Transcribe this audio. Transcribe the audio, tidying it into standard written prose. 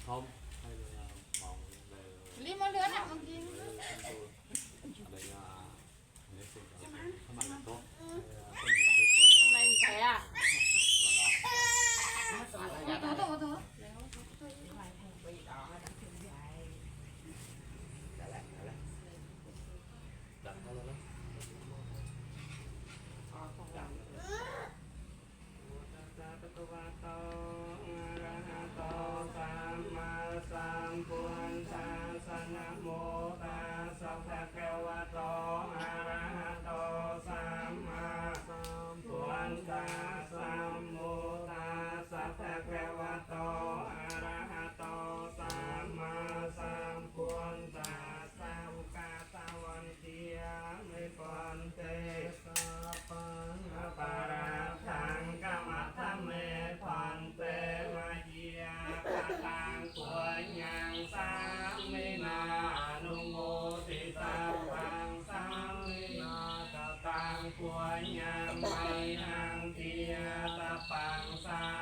ทอมให้เวลามองเลย รีบมาเลือนอ่ะมันกิน อะไรเงี้ยในสิ่งที่ถ้ามันโต๊ะทำไมมึงแพ้อ่ะตัวตัวตัว ดังเท่าไหร่นะโมตัสสะภะคะวะโตอะระหะโตสัมมาสัมพุทธัสสะนะโมตัสสะภะคะวะโตอะระหะโตสัมมาสัมพุทธัสสะอุกาตวันติยามิปันเตสัพพังอปาราทังกัมมัตถะเมปันเตวะเยียปะตังปัญญังสามินานุโมติสัพพังสามินาตตังปัญญังไมหังทิยตปังสา